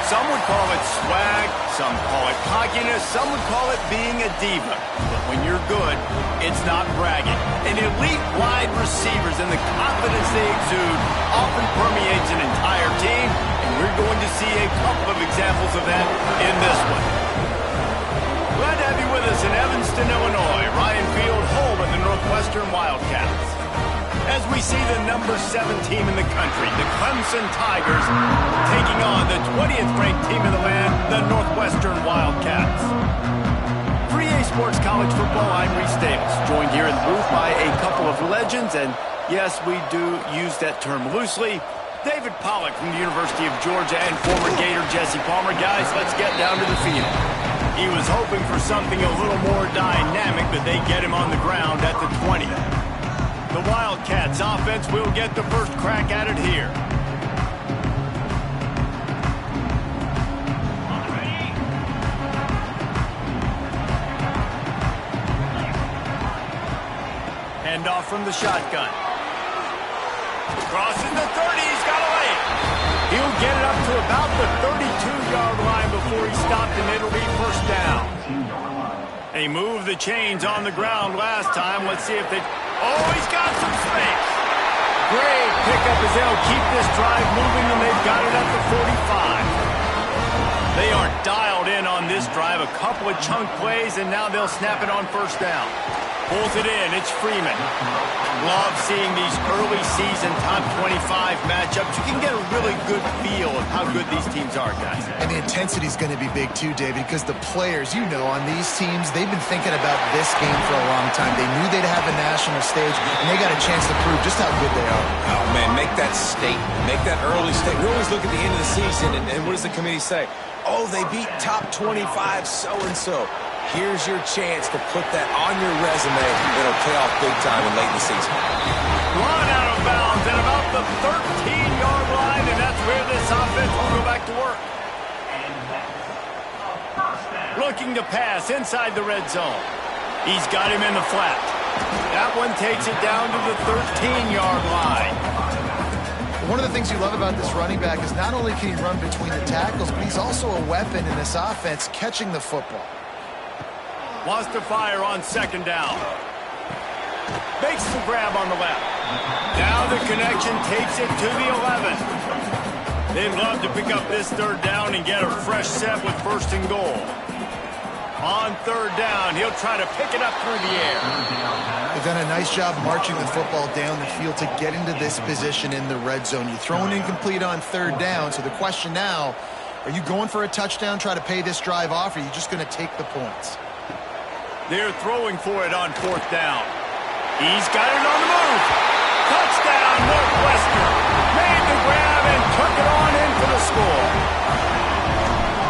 Some would call it swag, some call it cockiness, some would call it being a diva. But when you're good, it's not bragging. And elite wide receivers and the confidence they exude often permeates an entire team, and we're going to see a couple of examples of that in this one. Glad to have you with us in Evanston, Illinois. Ryan Field, home of the Northwestern Wildcats. As we see the number 7 team in the country, the Clemson Tigers, taking on the 20th ranked team in the land, the Northwestern Wildcats. 3A Sports College Football, I'm Reese Davis, joined here in the booth by a couple of legends, and yes, we do use that term loosely. David Pollack from the University of Georgia and former Gator Jesse Palmer. Guys, let's get down to the field. He was hoping for something a little more dynamic, but they get him on the ground at the 20. The Wildcats offense will get the first crack at it here. Handoff from the shotgun. Crossing the 30, he's got away. He'll get it up to about the 32-yard line before he stopped, and it'll be first down. They moved the chains on the ground last time. Let's see if they... Oh, he's got some space. Great pickup as they'll keep this drive moving, and they've got it at the 45. They are dialed in on this drive. A couple of chunk plays, and now they'll snap it on first down. Pulls it in. It's Freeman. Love seeing these early season top 25 matchups. You can get a really good feel of how good these teams are, guys. And the intensity is going to be big too, David, because the players, you know, on these teams, they've been thinking about this game for a long time. They knew they'd have a national stage, and they got a chance to prove just how good they are. Oh, man, make that statement. Make that early statement. We always look at the end of the season, and what does the committee say? Oh, they beat top 25 so-and-so. Here's your chance to put that on your resume. It'll pay off big time in late in the season. Run out of bounds at about the 13-yard line, and that's where this offense will go back to work. Looking to pass inside the red zone. He's got him in the flat. That one takes it down to the 13-yard line. One of the things you love about this running back is not only can he run between the tackles, but he's also a weapon in this offense catching the football. Wants to fire on second down. Makes the grab on the left. Now the connection takes it to the 11. They'd love to pick up this third down and get a fresh set with first and goal. On third down, he'll try to pick it up through the air. They've done a nice job marching the football down the field to get into this position in the red zone. You throw an incomplete on third down, so the question now, are you going for a touchdown, try to pay this drive off, or are you just going to take the points? They're throwing for it on fourth down. He's got it on the move. Touchdown, Northwestern. Made the grab and took it on in for the score.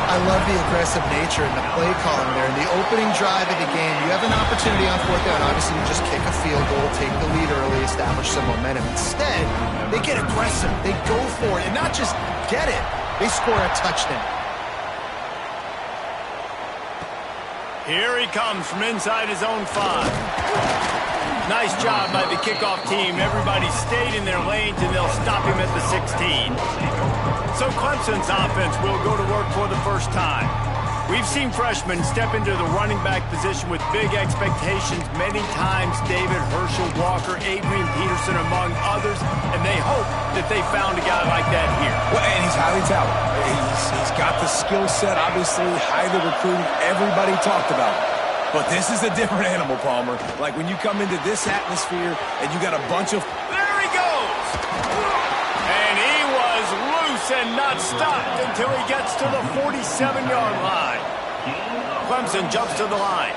I love the aggressive nature and the play calling there. In the opening drive of the game, you have an opportunity on fourth down. Obviously, you just kick a field goal, take the lead early, establish some momentum. Instead, they get aggressive. They go for it. And not just get it, they score a touchdown. Here he comes from inside his own 5. Nice job by the kickoff team. Everybody stayed in their lanes, and they'll stop him at the 16. So Clemson's offense will go to work for the first time. We've seen freshmen step into the running back position with big expectations many times. David, Herschel, Walker, Adrian Peterson, among others, and they hope that they found a guy like that here. Well, and he's highly talented. He's got the skill set, obviously, highly recruited. Everybody talked about it. But this is a different animal, Palmer. Like when you come into this atmosphere and you got a bunch of... There he goes! And he was loose and not stopped until he gets to the 47-yard line. Clemson jumps to the line.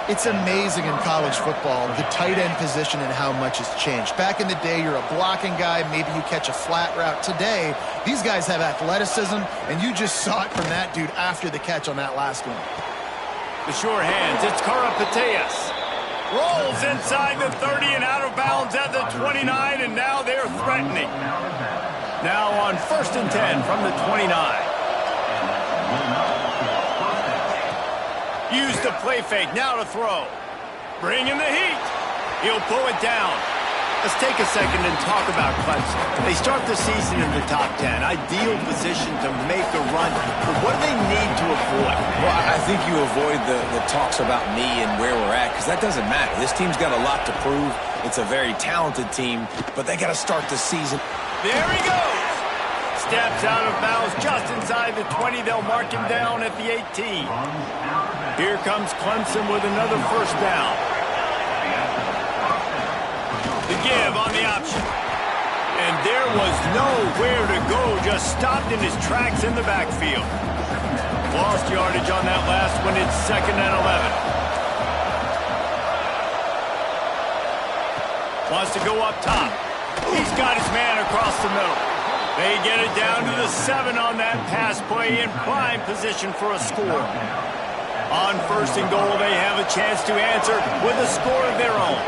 It's amazing in college football, the tight end position and how much has changed. Back in the day, you're a blocking guy, maybe you catch a flat route. Today, these guys have athleticism, and you just saw it from that dude after the catch on that last one. The sure hands, it's Karapateas. Rolls inside the 30 and out of bounds at the 29, and now they're threatening. Now on 1st and 10 from the 29. Use the play fake, now to throw. Bring in the heat. He'll pull it down. Let's take a second and talk about Clemson. They start the season in the top 10. Ideal position to make a run. But what do they need to avoid? Well, I think you avoid the talks about me and where we're at, because that doesn't matter. This team's got a lot to prove. It's a very talented team, but they got to start the season. There he goes. Steps out of bounds just inside the 20. They'll mark him down at the 18. Here comes Clemson with another first down. The give on the option. And there was nowhere to go, just stopped in his tracks in the backfield. Lost yardage on that last one. It's 2nd and 11. Wants to go up top. He's got his man across the middle. They get it down to the 7 on that pass play in prime position for a score. On 1st and goal, they have a chance to answer with a score of their own.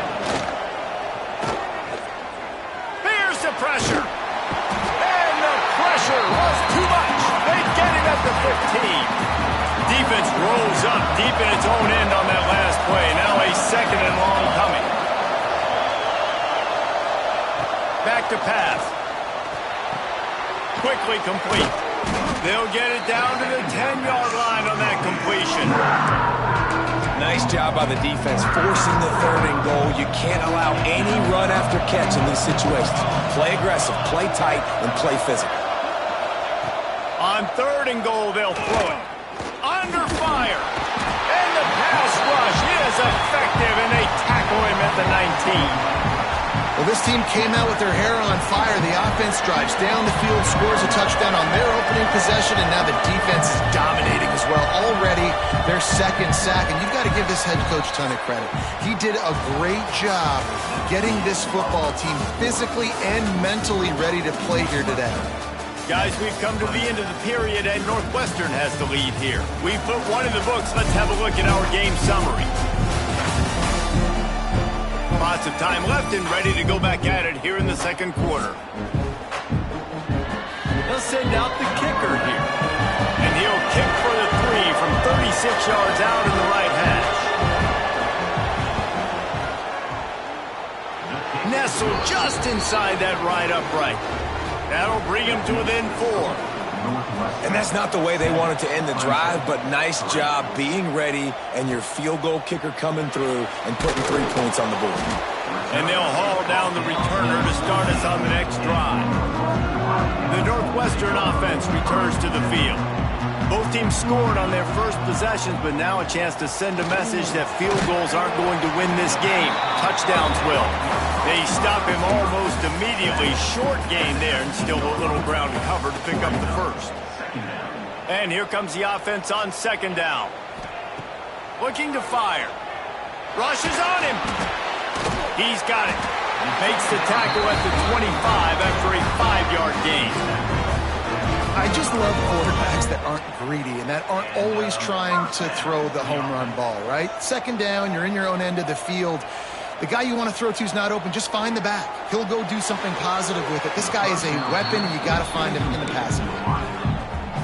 Pressure. And the pressure was too much. They get him at the 15. Defense rolls up deep in its own end on that last play. Now a 2nd and long coming. Back to pass. Quickly complete. They'll get it down to the 10-yard line on that completion. Nice job by the defense forcing the 3rd and goal. You can't allow any run after catch in these situations. Play aggressive, play tight, and play physical. On 3rd and goal, they'll throw it. Under fire. And the pass rush is effective, and they tackle him at the 19. Well, this team came out with their hair on fire. The offense drives down the field, scores a touchdown on their opening possession, and now the defense is dominating as well. Already their 2nd sack, and you've got to give this head coach a ton of credit. He did a great job getting this football team physically and mentally ready to play here today. Guys, we've come to the end of the period, and Northwestern has the lead here. We've put one in the books. Let's have a look at our game summary. Lots of time left and ready to go back at it here in the 2nd quarter. They'll send out the kicker here. And he'll kick for the 3 from 36 yards out in the right hash. Nestled just inside that right upright. That'll bring him to within 4. And that's not the way they wanted to end the drive, but nice job being ready and your field goal kicker coming through and putting 3 points on the board. And they'll haul down the returner to start us on the next drive. The Northwestern offense returns to the field. Both teams scored on their first possessions, but now a chance to send a message that field goals aren't going to win this game. Touchdowns will. They stop him almost immediately. Short gain there, and still a little ground to cover to pick up the first. And here comes the offense on 2nd down. Looking to fire. Rushes on him. He's got it. Makes the tackle at the 25 after a 5-yard gain. I just love quarterbacks that aren't greedy and that aren't always trying to throw the home run ball, right? 2nd down, you're in your own end of the field. The guy you want to throw to is not open. Just find the back. He'll go do something positive with it. This guy is a weapon, and you got to find him in the passing game.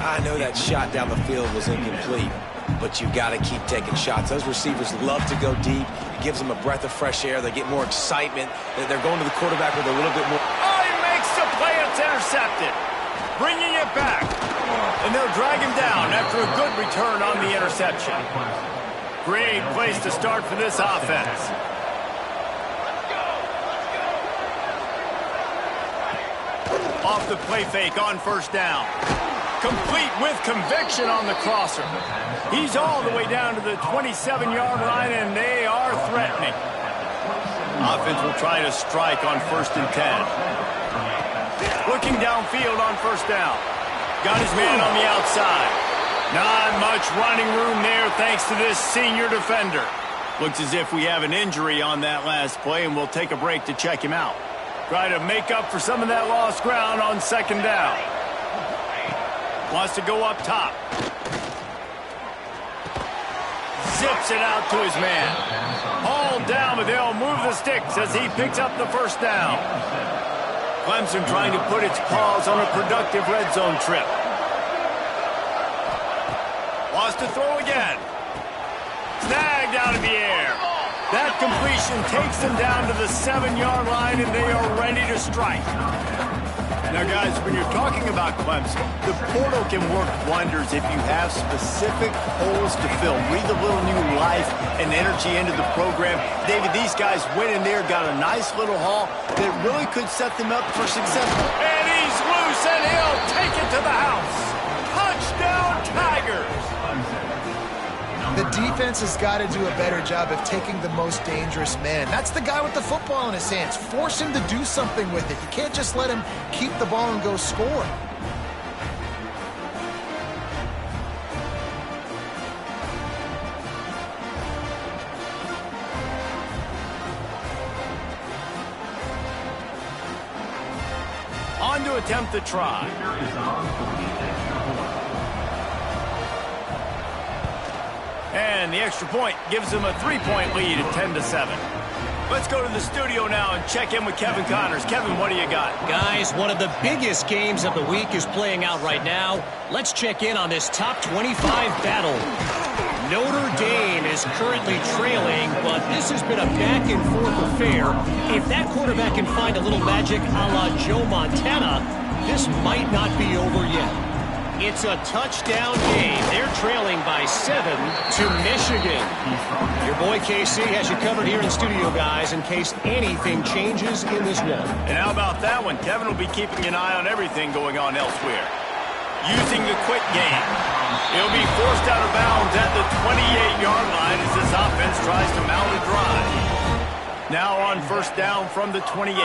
I know that shot down the field was incomplete, but you got to keep taking shots. Those receivers love to go deep. It gives them a breath of fresh air. They get more excitement. They're going to the quarterback with a little bit more. Oh, he makes the play. It's intercepted. Bringing it back. And they'll drag him down after a good return on the interception. Great place to start for this offense. Off the play fake on 1st down. Complete with conviction on the crosser. He's all the way down to the 27-yard line, and they are threatening. Offense will try to strike on 1st and 10. Looking downfield on 1st down. Got his man on the outside. Not much running room there thanks to this senior defender. Looks as if we have an injury on that last play, and we'll take a break to check him out. Try to make up for some of that lost ground on 2nd down. Wants to go up top. Zips it out to his man. Hauled down, but they'll move the sticks as he picks up the 1st down. Clemson trying to put its paws on a productive red zone trip. Wants to throw again. Snagged out of the air. That completion takes them down to the 7-yard line, and they are ready to strike. Now, guys, when you're talking about Clemson, the portal can work wonders if you have specific holes to fill. Breathe a little new life and energy into the program. David, these guys went in there, got a nice little haul that really could set them up for success. And he's loose, and he'll take it to the house. Touchdown, Tigers! The defense has got to do a better job of taking the most dangerous man. That's the guy with the football in his hands. Force him to do something with it. You can't just let him keep the ball and go score. On to attempt the try. And the extra point gives them a 3-point lead at 10-7. Let's go to the studio now and check in with Kevin Connors. Kevin, what do you got? Guys, one of the biggest games of the week is playing out right now. Let's check in on this top 25 battle. Notre Dame is currently trailing, but this has been a back-and-forth affair. If that quarterback can find a little magic a la Joe Montana, this might not be over yet. It's a touchdown game. They're trailing by 7 to Michigan. Your boy KC has you covered here in studio, guys, in case anything changes in this one. And how about that one? Kevin will be keeping an eye on everything going on elsewhere. Using the quick game. He'll be forced out of bounds at the 28-yard line as this offense tries to mount a drive. Now on first down from the 28.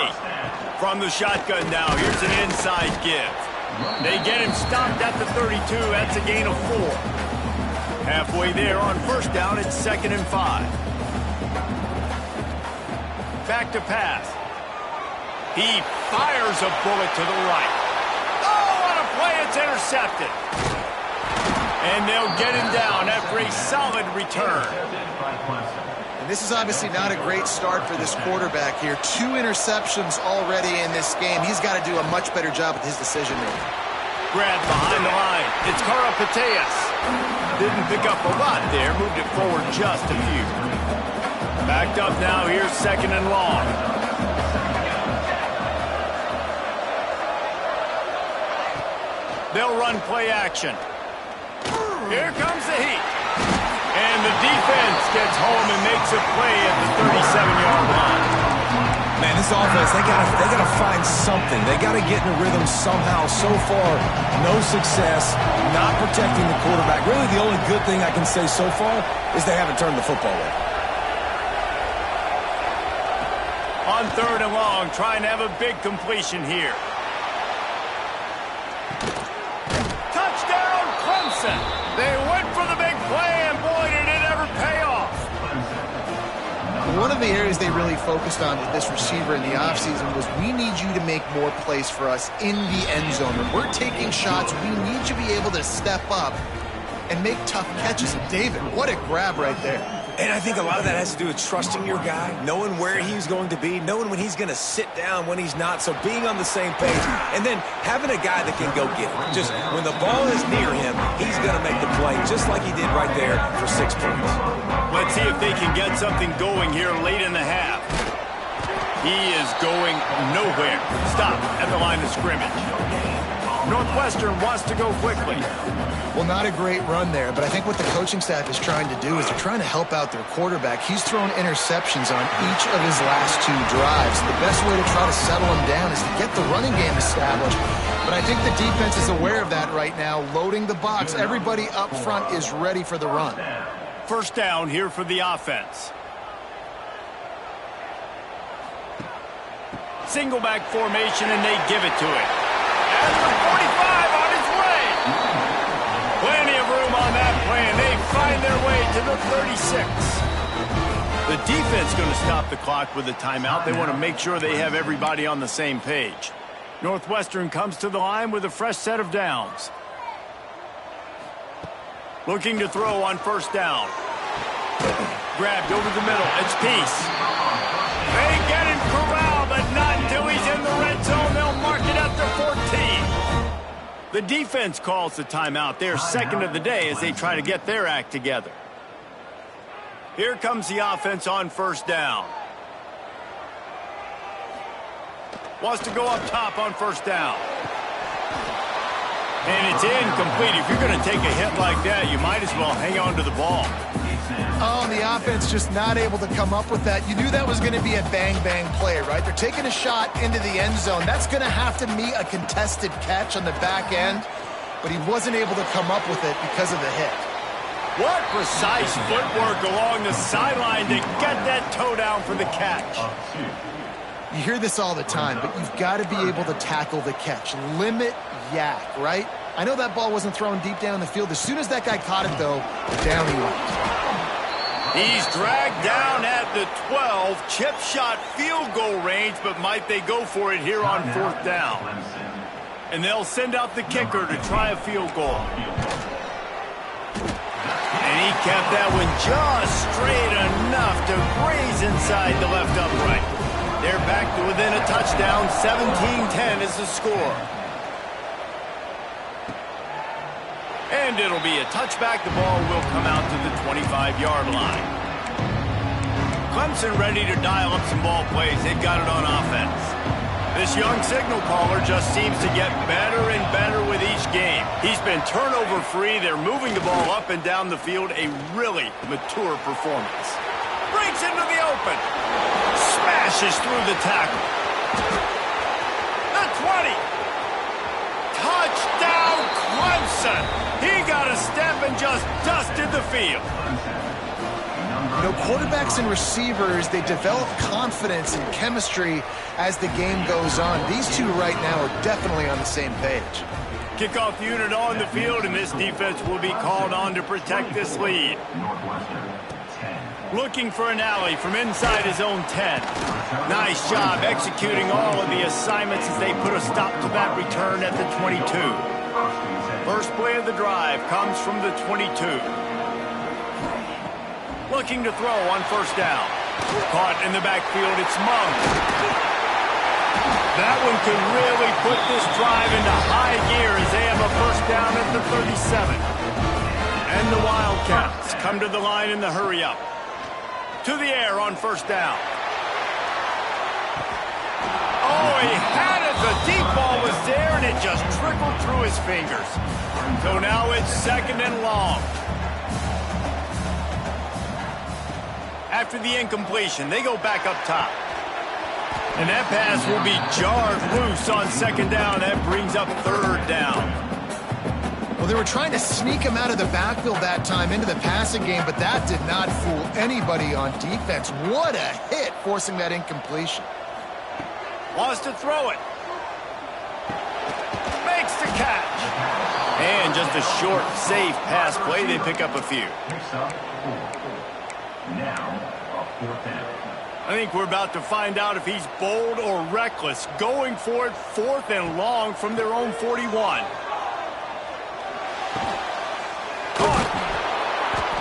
From the shotgun now, here's an inside give. They get him stopped at the 32. That's a gain of 4. Halfway there on first down, it's 2nd and 5. Back to pass. He fires a bullet to the right. Oh, on a play, it's intercepted. And they'll get him down after a solid return. And this is obviously not a great start for this quarterback here. 2 interceptions already in this game. He's got to do a much better job with his decision-making. Grab behind the line. It's Karapateas. Didn't pick up a lot there. Moved it forward just a few. Backed up now. Here's 2nd and long. They'll run play action. Here comes the heat. And the defense gets home and makes a play at the 37-yard line. Man, this offense, they gotta find something. They gotta get in a rhythm somehow. So far, no success, not protecting the quarterback. Really, the only good thing I can say so far is they haven't turned the football over. On 3rd and long, trying to have a big completion here. Touchdown, Clemson! They went for the big play, and boy, did it ever pay off. One of the areas they really focused on with this receiver in the offseason was we need you to make more plays for us in the end zone. When we're taking shots, we need you to be able to step up and make tough catches. And David, what a grab right there. And I think a lot of that has to do with trusting your guy, knowing where he's going to be, knowing when he's going to sit down, when he's not, so being on the same page, and then having a guy that can go get it. Just when the ball is near him, he's going to make the play, just like he did right there for 6 points. Let's see if they can get something going here late in the half. He is going nowhere. Stop at the line of scrimmage. Northwestern wants to go quickly. Well, not a great run there, but I think what the coaching staff is trying to do is they're trying to help out their quarterback. He's thrown interceptions on each of his last 2 drives. The best way to try to settle him down is to get the running game established. But I think the defense is aware of that right now, loading the box. Everybody up front is ready for the run. First down here for the offense. Single back formation, and they give it to him. At the 45 on his way. Plenty of room on that play, and they find their way to the 36. The defense going to stop the clock with a timeout. They want to make sure they have everybody on the same page. Northwestern comes to the line with a fresh set of downs. Looking to throw on first down. Grabbed over the middle. It's Peace. They get him corralled, but not until he's in the red zone. They'll mark it up to 14. The defense calls the timeout. They're second of the day as they try to get their act together. Here comes the offense on first down. Wants to go up top on first down. And it's incomplete. If you're going to take a hit like that, you might as well hang on to the ball. Oh, and the offense just not able to come up with that. You knew that was going to be a bang-bang play, right? They're taking a shot into the end zone. That's going to have to meet a contested catch on the back end, but he wasn't able to come up with it because of the hit. What precise footwork along the sideline to get that toe down for the catch. You hear this all the time, but you've got to be able to tackle the catch. Limit yak, right? I know that ball wasn't thrown deep down the field. As soon as that guy caught it, though, down he went. He's dragged down at the 12. Chip shot field goal range, but might they go for it here on fourth down? And they'll send out the kicker to try a field goal. And he kept that one just straight enough to graze inside the left upright. They're back to within a touchdown. 17-10 is the score. And it'll be a touchback. The ball will come out to the 25-yard line. Clemson ready to dial up some ball plays. They've got it on offense. This young signal caller just seems to get better and better with each game. He's been turnover-free. They're moving the ball up and down the field. A really mature performance. Breaks into the open. Smashes through the tackle. The 20. Touchdown, Clemson. He got a step and just dusted the field. You know, quarterbacks and receivers, they develop confidence and chemistry as the game goes on. These two right now are definitely on the same page. Kickoff unit on the field, and this defense will be called on to protect this lead. Looking for an alley from inside his own 10. Nice job executing all of the assignments as they put a stop to that return at the 22. First play of the drive comes from the 22. Looking to throw on first down. Caught in the backfield, it's Monk. That one could really put this drive into high gear as they have a first down at the 37. And the Wildcats come to the line in the hurry-up. To the air on first down. Oh, he had it. The deep ball was there, and it just trickled through his fingers. So now it's second and long. After the incompletion, they go back up top. And that pass will be jarred loose on second down. That brings up third down. Well, they were trying to sneak him out of the backfield that time into the passing game, but that did not fool anybody on defense. What a hit, forcing that incompletion. Wants to throw it. Makes the catch. And just a short, safe pass play. They pick up a few. I think we're about to find out if he's bold or reckless. Going for it, fourth and long from their own 41. Caught.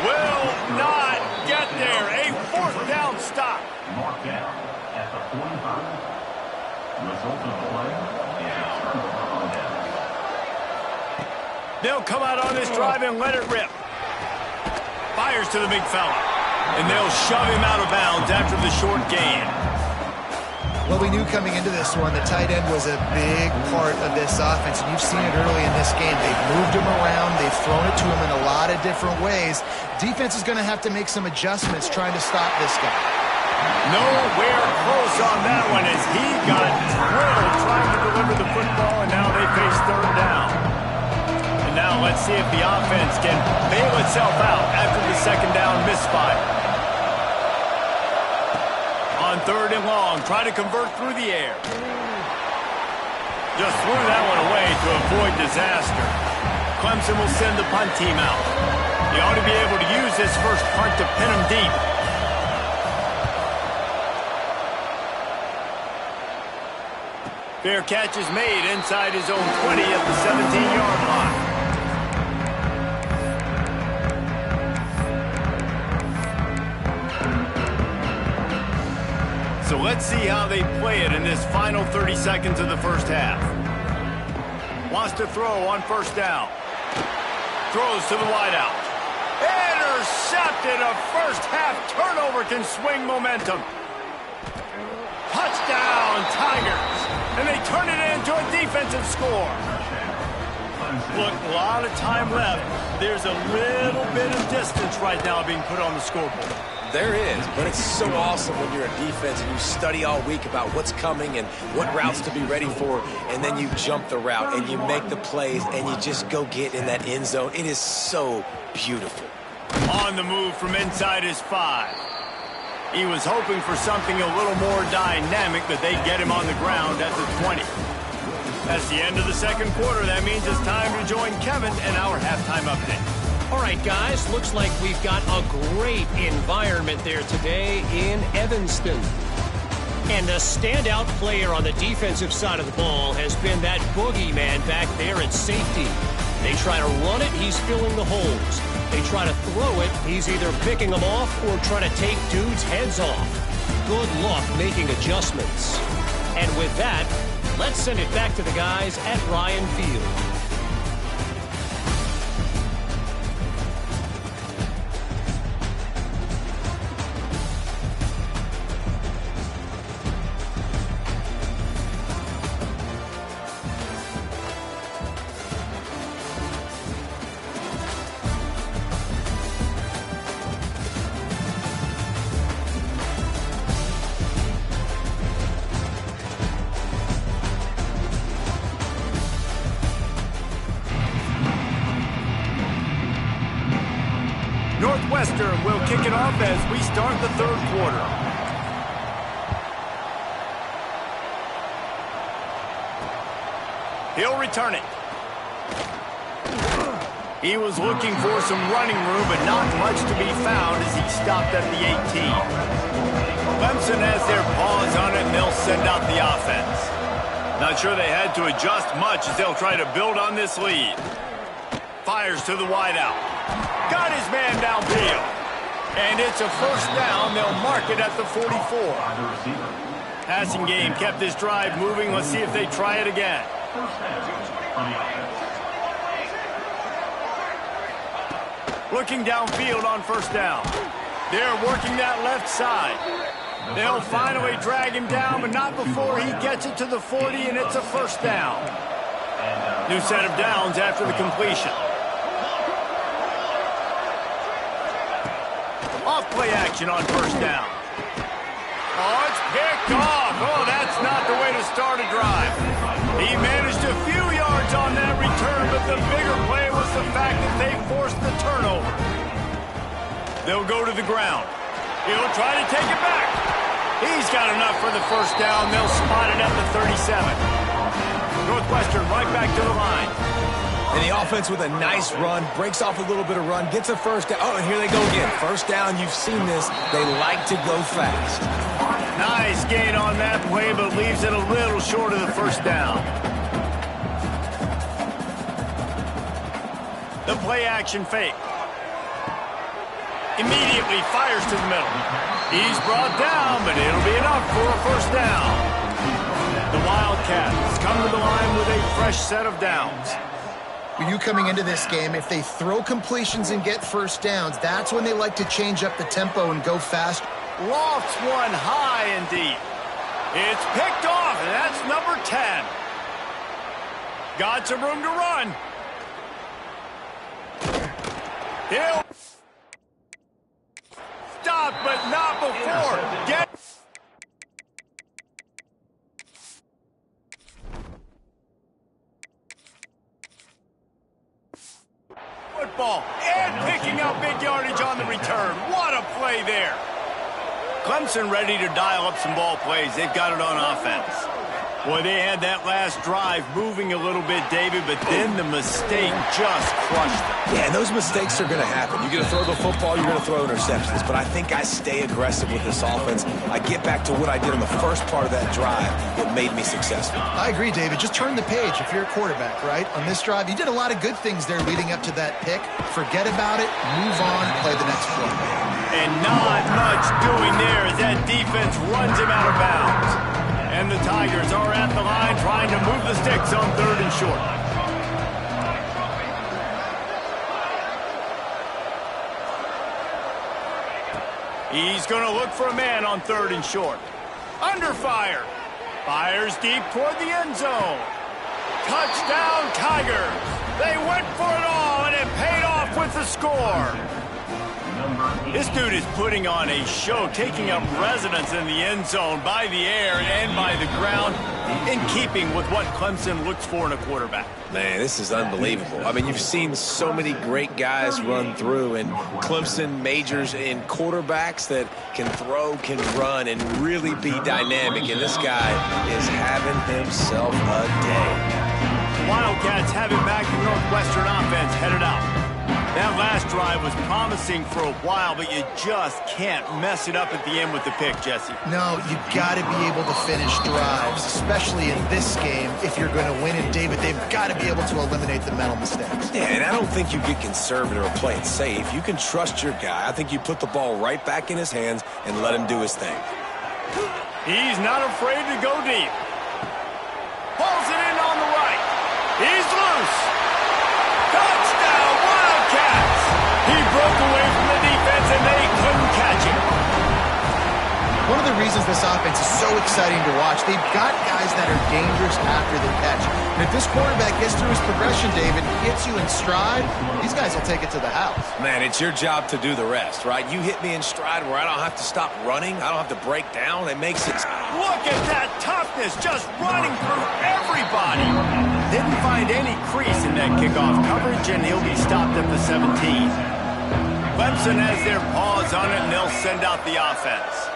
Will not get there. A fourth down stop. Marked down at the 45. Result of play is turnover down. They'll come out on this drive and let it rip. Fires to the big fella. And they'll shove him out of bounds after the short gain. Well, we knew coming into this one the tight end was a big part of this offense, and you've seen it early in this game. They've moved him around. They've thrown it to him in a lot of different ways. Defense is going to have to make some adjustments trying to stop this guy. Nowhere close on that one as he got drilled trying to deliver the football, and now they face third down. And now let's see if the offense can bail itself out after the second down misfire. On third and long, try to convert through the air. Just threw that one away to avoid disaster. Clemson will send the punt team out. They ought to be able to use this first punt to pin them deep. Fair catch is made inside his own 20 at the 17-yard line. So let's see how they play it in this final 30 seconds of the first half. Wants to throw on first down. Throws to the wideout. Intercepted. A first-half turnover can swing momentum. Touchdown, Tigers. And they turn it into a defensive score. Look, a lot of time left. There's a little bit of distance right now being put on the scoreboard. There is, but it's so awesome when you're a defense and you study all week about what's coming and what routes to be ready for, and then you jump the route and you make the plays and you just go get in that end zone. It is so beautiful. On the move from inside his 5. He was hoping for something a little more dynamic, but they get him on the ground at the 20. That's the end of the second quarter. That means it's time to join Kevin and our halftime update. All right, guys, looks like we've got a great environment there today in Evanston. And the standout player on the defensive side of the ball has been that boogeyman back there at safety. They try to run it, he's filling the holes. They try to throw it, he's either picking them off or trying to take dudes' heads off. Good luck making adjustments. And with that, let's send it back to the guys at Ryan Field. Northwestern will kick it off as we start the third quarter. He'll return it. He was looking for some running room, but not much to be found as he stopped at the 18. Clemson has their paws on it, and they'll send out the offense. Not sure they had to adjust much as they'll try to build on this lead. Fires to the wideout. Got his man downfield. And it's a first down. They'll mark it at the 44. Passing game kept this drive moving. Let's see if they try it again. Looking downfield on first down. They're working that left side. They'll finally drag him down, but not before he gets it to the 40, and it's a first down. New set of downs after the completion. Off-play action on first down. Oh, it's picked off. Oh, that's not the way to start a drive. He managed a few yards on that return, but the bigger play was the fact that they forced the turnover. They'll go to the ground. He'll try to take it back. He's got enough for the first down. They'll spot it at the 37. Northwestern right back to the line. And the offense with a nice run, breaks off a little bit of run, gets a first down. Oh, and here they go again. First down, you've seen this. They like to go fast. Nice gain on that play, but leaves it a little short of the first down. The play action fake. Immediately fires to the middle. He's brought down, but it'll be enough for a first down. The Wildcats come to the line with a fresh set of downs. You coming into this game, if they throw completions and get first downs, that's when they like to change up the tempo and go fast. Lofts one high and deep. It's picked off, and that's number 10. Got some room to run. He'll stop, but not before. Get football and picking up big yardage on the return. What a play there. Clemson ready to dial up some ball plays. They've got it on offense. Boy, they had that last drive moving a little bit, David, but then the mistake just crushed them. Yeah, and those mistakes are going to happen. You're going to throw the football, you're going to throw interceptions. But I think I stay aggressive with this offense. I get back to what I did in the first part of that drive that made me successful. I agree, David. Just turn the page if you're a quarterback, right? On this drive, you did a lot of good things there leading up to that pick. Forget about it, move on, play the next play. And not much doing there as that defense runs him out of bounds. And the Tigers are at the line trying to move the sticks on 3rd and short. He's going to look for a man on 3rd and short. Under fire. Fires deep toward the end zone. Touchdown, Tigers. They went for it all, and it paid off with the score. This dude is putting on a show, taking up residence in the end zone by the air and by the ground, in keeping with what Clemson looks for in a quarterback. Man, this is unbelievable. I mean, you've seen so many great guys run through, and Clemson majors in quarterbacks that can throw, can run, and really be dynamic, and this guy is having himself a day. The Wildcats have it back to Northwestern offense headed out. That last drive was promising for a while, but you just can't mess it up at the end with the pick, Jesse. No, you got to be able to finish drives, especially in this game. If you're going to win it, David, they've got to be able to eliminate the mental mistakes. Yeah, and I don't think you get conservative or play it safe. You can trust your guy. I think you put the ball right back in his hands and let him do his thing. He's not afraid to go deep. Pulls it in on the right. He's loose. Touchdown, Wildcats! He broke away from the defense and they couldn't catch him. One of the reasons this offense is so exciting to watch, they've got guys that are dangerous after the catch. And if this quarterback gets through his progression, David, hits you in stride, these guys will take it to the house. Man, it's your job to do the rest, right? You hit me in stride where I don't have to stop running. I don't have to break down. It makes it... Look at that toughness, just running through everybody. Didn't find any crease in that kickoff coverage, and he'll be stopped at the 17. Clemson has their paws on it, and they'll send out the offense.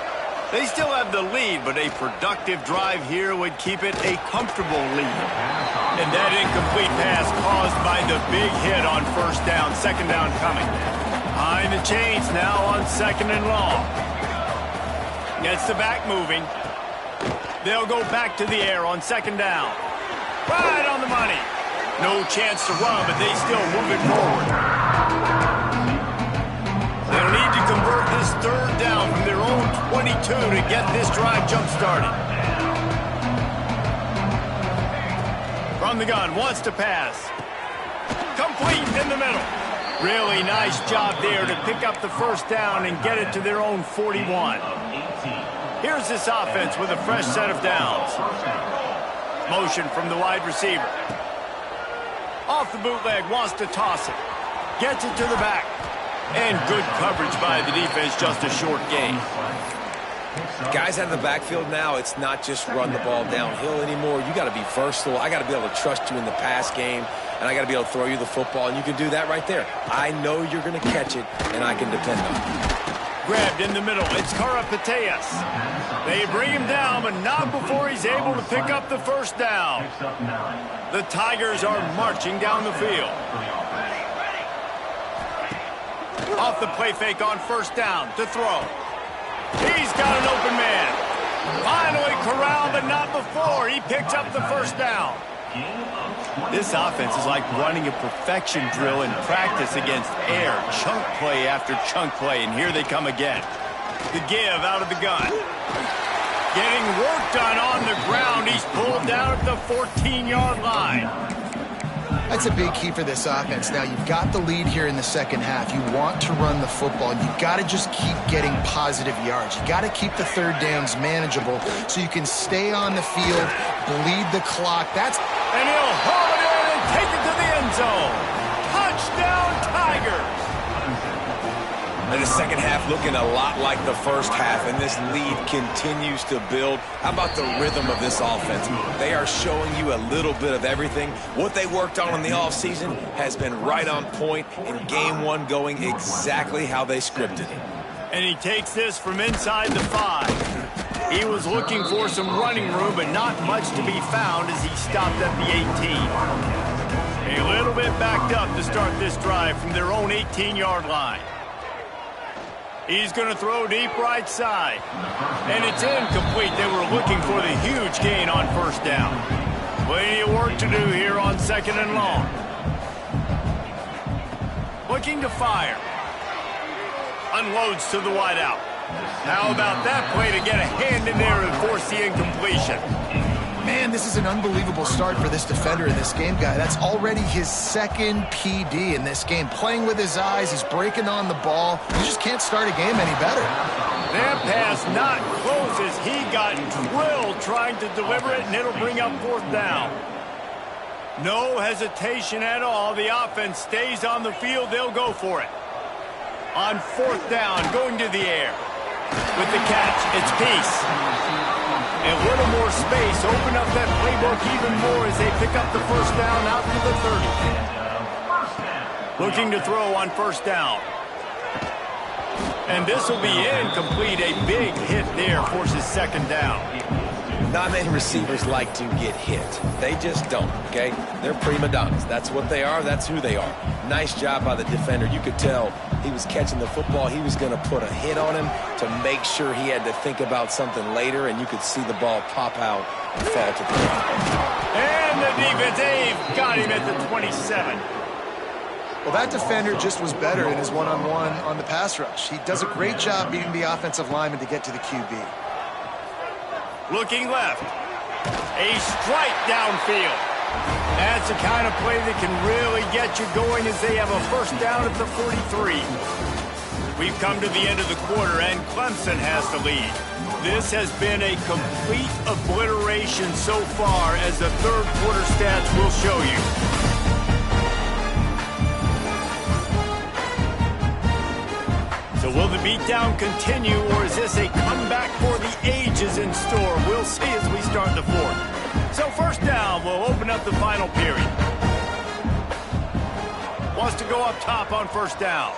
They still have the lead, but a productive drive here would keep it a comfortable lead. And that incomplete pass caused by the big hit on 1st down, 2nd down coming. Behind the chains now on 2nd and long. Gets the back moving. They'll go back to the air on 2nd down. Right on the money. No chance to run, but they still move it forward. They'll need to convert this 3rd down from their own 22 to get this drive jump-started. From the gun, wants to pass. Complete in the middle. Really nice job there to pick up the 1st down and get it to their own 41. Here's this offense with a fresh set of downs. Motion from the wide receiver. Off the bootleg, wants to toss it. Gets it to the back. And good coverage by the defense, just a short gain. Guys out of the backfield now, it's not just run the ball downhill anymore. You got to be versatile. I got to be able to trust you in the pass game, and I got to be able to throw you the football, and you can do that right there. I know you're going to catch it, and I can depend on it. Grabbed in the middle. It's Karapateas. They bring him down, but not before he's able to pick up the 1st down. The Tigers are marching down the field. Off the play fake on 1st down to throw. He's got an open man. Finally corralled, but not before. He picks up the 1st down. This offense is like running a perfection drill in practice against air. Chunk play after chunk play, and here they come again. The give out of the gun. Getting work done on the ground. He's pulled down at the 14-yard line. That's a big key for this offense. Now, you've got the lead here in the 2nd half. You want to run the football. You've got to just keep getting positive yards. You've got to keep the 3rd downs manageable so you can stay on the field, bleed the clock. And he'll haul it in and take it to the end zone. Touchdown, Tigers. And the 2nd half looking a lot like the 1st half, and this lead continues to build. How about the rhythm of this offense? They are showing you a little bit of everything. What they worked on in the offseason has been right on point, in game 1 going exactly how they scripted it. And he takes this from inside the 5. He was looking for some running room, but not much to be found as he stopped at the 18. A little bit backed up to start this drive from their own 18-yard line. He's going to throw deep right side. And it's incomplete. They were looking for the huge gain on 1st down. Plenty of work to do here on 2nd and long. Looking to fire. Unloads to the wideout. How about that play to get a hand in there and force the incompletion? Man, this is an unbelievable start for this defender in this game, guy. That's already his 2nd PD in this game. Playing with his eyes, he's breaking on the ball. You just can't start a game any better. That pass not close as he got drilled trying to deliver it, and it'll bring up 4th down. No hesitation at all. The offense stays on the field. They'll go for it. On 4th down, going to the air. With the catch, it's Peace. A little more space, open up that playbook even more as they pick up the 1st down out to the 30. Looking to throw on 1st down. And this will be incomplete. A big hit there forces 2nd down. Not many receivers like to get hit. They just don't, okay? They're prima donnas. That's what they are. That's who they are. Nice job by the defender. You could tell he was catching the football. He was going to put a hit on him to make sure he had to think about something later, and you could see the ball pop out and fall to the ground. And the defense, they've got him at the 27. Well, that defender just was better in his one-on-one on the pass rush. He does a great job beating the offensive lineman to get to the QB. Looking left. A strike downfield. That's the kind of play that can really get you going as they have a 1st down at the 43. We've come to the end of the quarter, and Clemson has the lead. This has been a complete obliteration so far, as the 3rd quarter stats will show you. So will the beatdown continue, or is this a comeback for the ages in store? We'll see as we start the 4th. So 1st down will open up the final period. Wants to go up top on 1st down.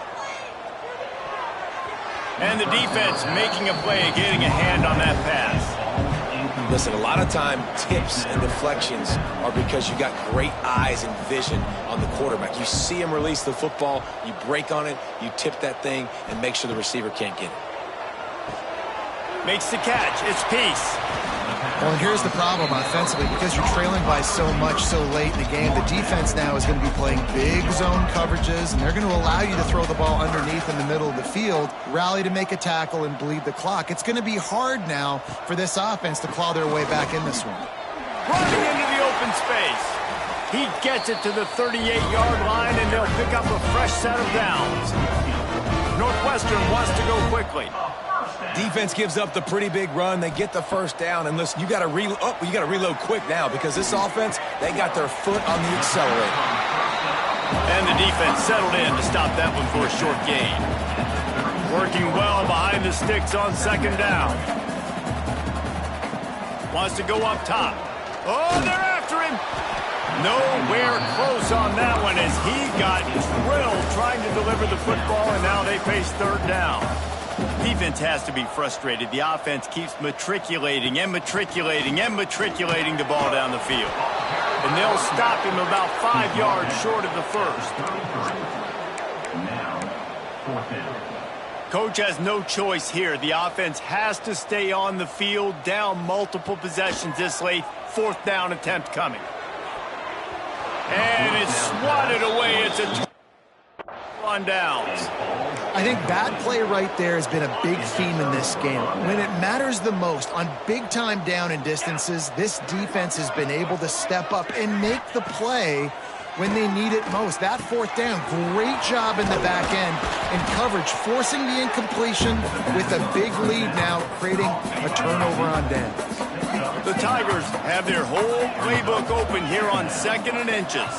And the defense making a play, getting a hand on that pass. Listen, a lot of time tips and deflections are because you got great eyes and vision on the quarterback. You see him release the football, you break on it, you tip that thing, and make sure the receiver can't get it. Makes the catch. It's Peace. Well, and here's the problem offensively. Because you're trailing by so much so late in the game, the defense now is going to be playing big zone coverages, and they're going to allow you to throw the ball underneath in the middle of the field, rally to make a tackle, and bleed the clock. It's going to be hard now for this offense to claw their way back in this one. Running into the open space. He gets it to the 38-yard line, and they'll pick up a fresh set of downs. Northwestern wants to go quickly. Defense gives up the pretty big run. They get the 1st down, and listen, you got to reload quick now because this offense, they got their foot on the accelerator. And the defense settled in to stop that one for a short gain. Working well behind the sticks on 2nd down. Wants to go up top. Oh, they're after him. Nowhere close on that one as he got drilled trying to deliver the football, and now they face 3rd down. Defense has to be frustrated. The offense keeps matriculating and matriculating and matriculating the ball down the field. And they'll stop him about 5 yards short of the 1st. Now, 4th down. Coach has no choice here. The offense has to stay on the field, down multiple possessions this late. 4th down attempt coming. And it's swatted away. It's a on downs. I think that play right there has been a big theme in this game. When it matters the most, on big-time down and distances, this defense has been able to step up and make the play when they need it most. That 4th down, great job in the back end in coverage, forcing the incompletion with a big lead now, creating a turnover on downs. The Tigers have their whole playbook open here on 2nd and inches.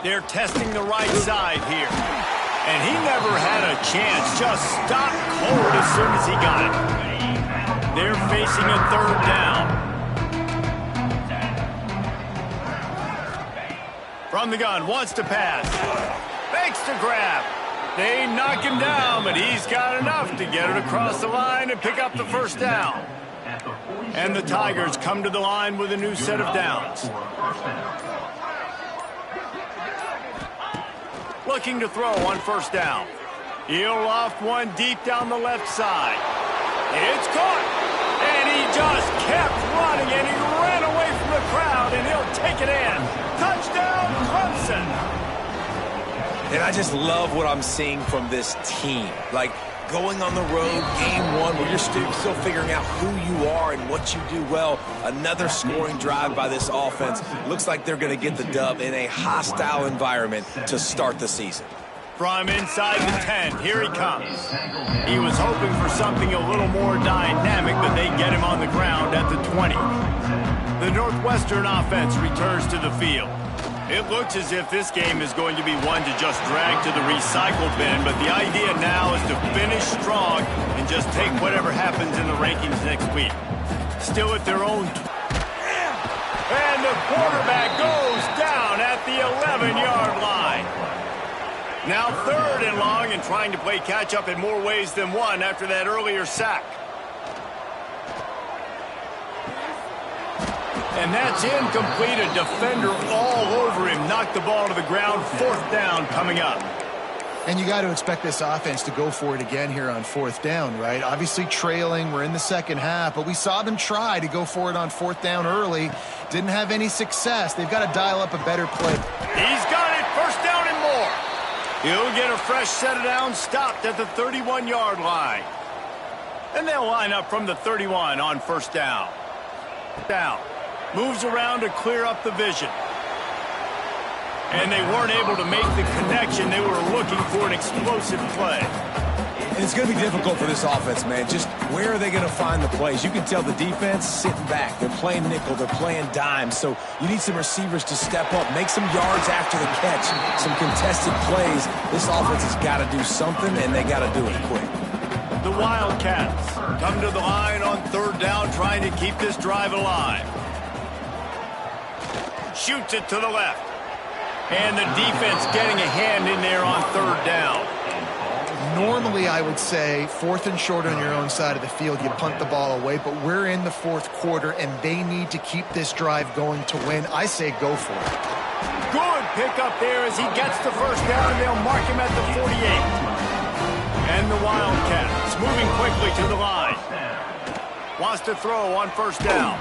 They're testing the right side here. And he never had a chance. Just stopped cold as soon as he got it. They're facing a 3rd down. From the gun, wants to pass. Fakes to grab. They knock him down, but he's got enough to get it across the line and pick up the 1st down. And the Tigers come to the line with a new set of downs. Looking to throw on 1st down. He'll loft one deep down the left side. It's caught. And he just kept running, and he ran away from the crowd, and he'll take it in. Touchdown, Clemson. And I just love what I'm seeing from this team. Like, going on the road, game 1, where you're still figuring out who you are and what you do well. Another scoring drive by this offense. Looks like they're going to get the dub in a hostile environment to start the season. From inside the 10, here he comes. He was hoping for something a little more dynamic, but they get him on the ground at the 20. The Northwestern offense returns to the field. It looks as if this game is going to be one to just drag to the recycle bin, but the idea now is to finish strong and just take whatever happens in the rankings next week. Still at their own... And the quarterback goes down at the 11-yard line. Now 3rd and long and trying to play catch-up in more ways than one after that earlier sack. And that's incomplete. A defender all over him. Knocked the ball to the ground. 4th down coming up. And you got to expect this offense to go for it again here on 4th down, right? Obviously trailing. We're in the second half, but we saw them try to go for it on 4th down early. Didn't have any success. They've got to dial up a better play. He's got it. 1st down and more. He'll get a fresh set of downs, stopped at the 31-yard line. And they'll line up from the 31 on 1st down. Moves around to clear up the vision. And they weren't able to make the connection. They were looking for an explosive play. And it's going to be difficult for this offense, man. Just where are they going to find the plays? You can tell the defense sitting back. They're playing nickel. They're playing dime. So you need some receivers to step up, make some yards after the catch, some contested plays. This offense has got to do something, and they got to do it quick. The Wildcats come to the line on 3rd down, trying to keep this drive alive. Shoots it to the left. And the defense getting a hand in there on 3rd down. Normally, I would say 4th and short on your own side of the field, you punt the ball away, but we're in the 4th quarter, and they need to keep this drive going to win. I say go for it. Good pickup there as he gets the 1st down, and they'll mark him at the 48. And the Wildcats moving quickly to the line. Wants to throw on 1st down.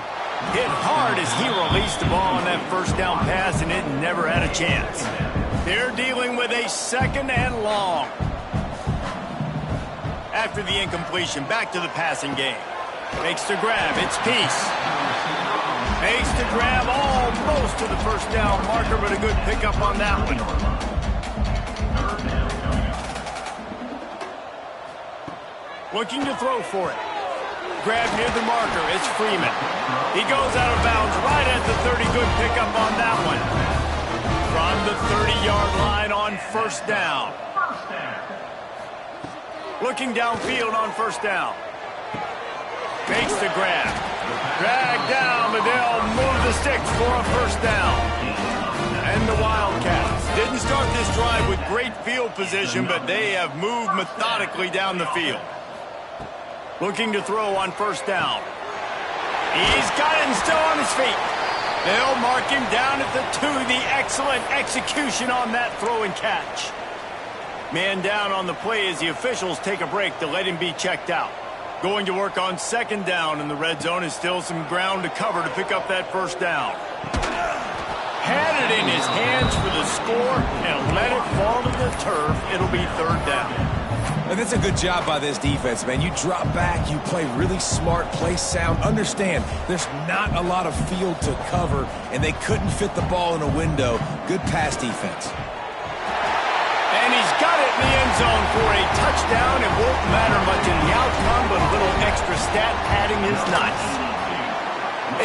Hit hard as he released the ball on that 1st down pass, and it never had a chance. They're dealing with a 2nd and long. After the incompletion, back to the passing game. Makes the grab. It's Peace. Makes the grab almost to the 1st down marker, but a good pickup on that one. Looking to throw for it. Grab near the marker. It's Freeman. He goes out of bounds right at the 30. Good pickup on that one. From the 30-yard line on 1st down. Looking downfield on 1st down. Makes the grab. Drag down, but they'll move the sticks for a 1st down. And the Wildcats didn't start this drive with great field position, but they have moved methodically down the field. Looking to throw on 1st down. He's got it and still on his feet. They'll mark him down at the 2. The excellent execution on that throw and catch. Man down on the play as the officials take a break to let him be checked out. Going to work on 2nd down in the red zone is still some ground to cover to pick up that 1st down. Had it in his hands for the score and let it fall to the turf. It'll be 3rd down. And that's a good job by this defense, man. You drop back, you play really smart, play sound. Understand, there's not a lot of field to cover, and they couldn't fit the ball in a window. Good pass defense. And he's got it in the end zone for a touchdown. It won't matter much in the outcome, but a little extra stat padding is nice.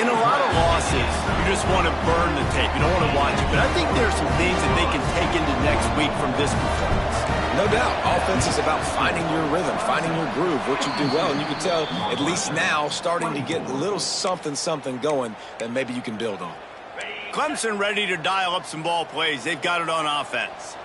In a lot of losses, you just want to burn the tape. You don't want to watch it. But I think there are some things that they can take into next week from this performance. No doubt. Offense is about finding your rhythm, finding your groove, what you do well. And you can tell, at least now, starting to get a little something going that maybe you can build on. Clemson ready to dial up some ball plays. They've got it on offense.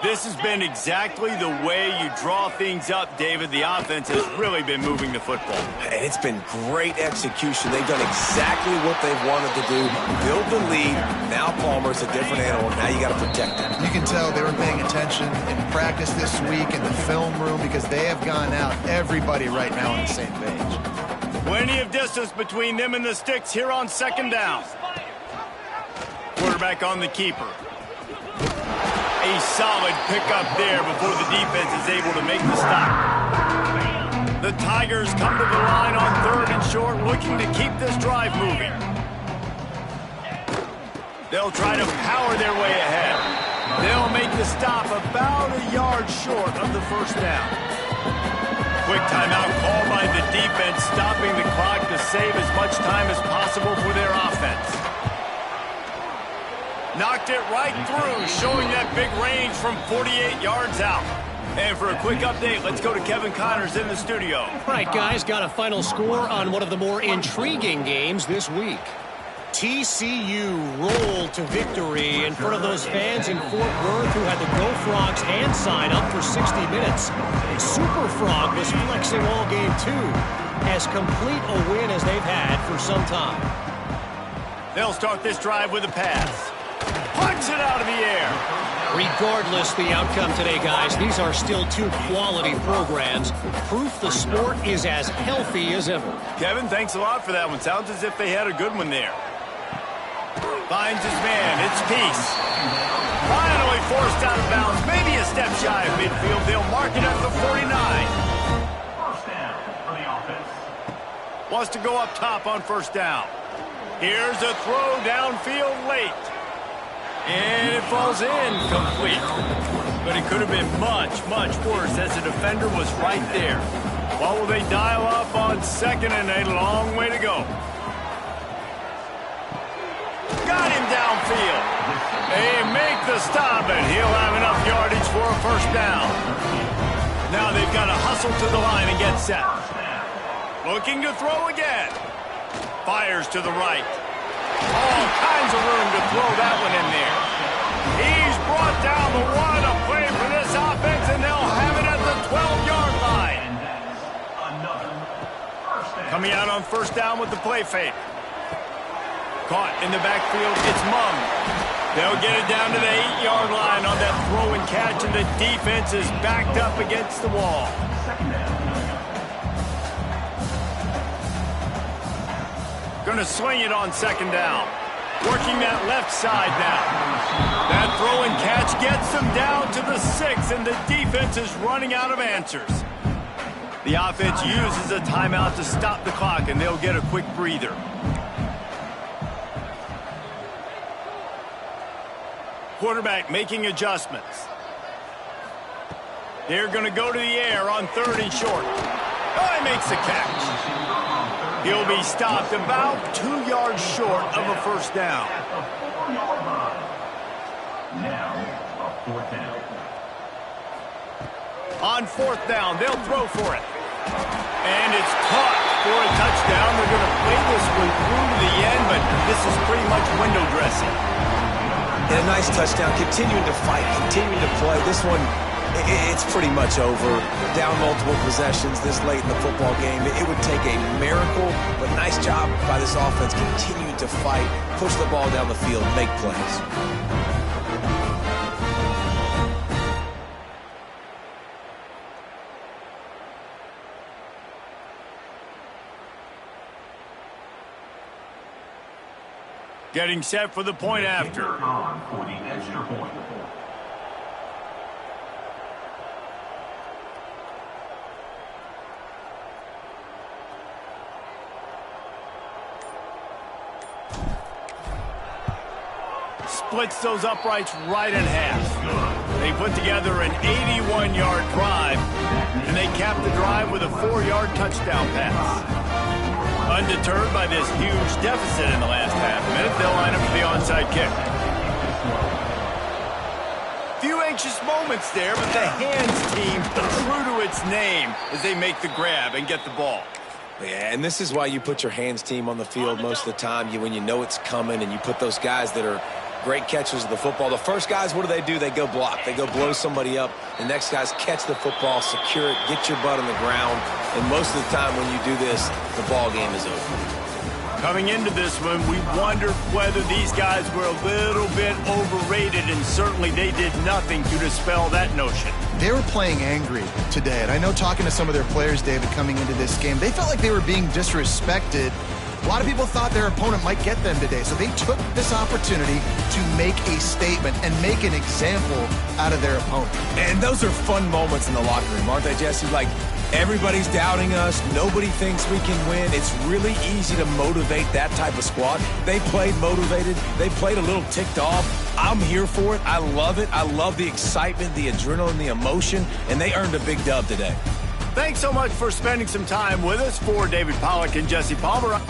This has been exactly the way you draw things up, David. The offense has really been moving the football. And it's been great execution. They've done exactly what they've wanted to do. Build the lead. Now Palmer's a different animal. Now you got to protect him. You can tell they were paying attention in practice this week in the film room because they have gone out. Everybody right now on the same page. Plenty of distance between them and the sticks here on 2nd down. Quarterback on the keeper. A solid pickup there before the defense is able to make the stop. The Tigers come to the line on 3rd and short, looking to keep this drive moving. They'll try to power their way ahead. They'll make the stop about a yard short of the first down. Quick timeout called by the defense, stopping the clock to save as much time as possible for their offense. Knocked it right through, showing that big range from 48 yards out. And for a quick update, let's go to Kevin Connors in the studio. All right, guys, got a final score on one of the more intriguing games this week. TCU rolled to victory in front of those fans in Fort Worth who had the Go Frogs hand sign up for 60 minutes. Super Frog was flexing all game too. As complete a win as they've had for some time. They'll start this drive with a pass. Punch it out of the air. Regardless the outcome today, guys, these are still two quality programs. Proof the sport is as healthy as ever. Kevin, thanks a lot for that one. Sounds as if they had a good one there. Finds his man. It's Peace. Finally forced out of bounds. Maybe a step shy of midfield. They'll mark it at the 49. First down for the offense. Wants to go up top on first down. Here's a throw downfield late. And it falls in complete. But it could have been much, much worse as the defender was right there. What will they dial up on second and a long way to go? Got him downfield. They make the stop, and he'll have enough yardage for a first down. Now they've got to hustle to the line and get set. Looking to throw again. Fires to the right. All kinds of room to throw that one in there. He's brought down the one, a play for this offense, and they'll have it at the 12-yard line. Coming out on first down with the play fake. Caught in the backfield, it's Mum. They'll get it down to the 8-yard line on that throw and catch, and the defense is backed up against the wall. Gonna swing it on second down. Working that left side now. That throw and catch gets them down to the 6, and the defense is running out of answers. The offense uses a timeout to stop the clock, and they'll get a quick breather. Quarterback making adjustments. They're going to go to the air on third and short. Oh, he makes the catch. He'll be stopped about 2 yards short of a first down. Now, a fourth down. On fourth down, they'll throw for it. And it's caught for a touchdown. They're going to play this one through to the end, but this is pretty much window dressing. And a nice touchdown, continuing to fight, continuing to play. This one, it's pretty much over. Down multiple possessions this late in the football game. It would take a miracle, but nice job by this offense continuing to fight, push the ball down the field, make plays. Getting set for the point after. On for the extra point. Splits those uprights right in half. They put together an 81-yard drive, and they cap the drive with a 4-yard touchdown pass. Undeterred by this huge deficit in the last half minute, they'll line up for the onside kick. Few anxious moments there, but the hands team true to its name as they make the grab and get the ball. Yeah, and this is why you put your hands team on the field most of the time. When you know it's coming, and you put those guys that are great catchers of the football. The first guys, what do? They go block. They go blow somebody up. The next guys catch the football, secure it, get your butt on the ground. And most of the time when you do this, the ball game is over. Coming into this one, we wondered whether these guys were a little bit overrated, and certainly they did nothing to dispel that notion. They were playing angry today, and I know talking to some of their players, David, coming into this game, they felt like they were being disrespected. A lot of people thought their opponent might get them today, so they took this opportunity to make a statement and make an example out of their opponent. And those are fun moments in the locker room, aren't they, Jesse? Like, Everybody's doubting us. Nobody thinks we can win. It's really easy to motivate that type of squad. They played motivated. They played a little ticked off. I'm here for it. I love it. I love the excitement, the adrenaline, the emotion, and they earned a big dub today. Thanks so much for spending some time with us. For David Pollack and Jesse Palmer.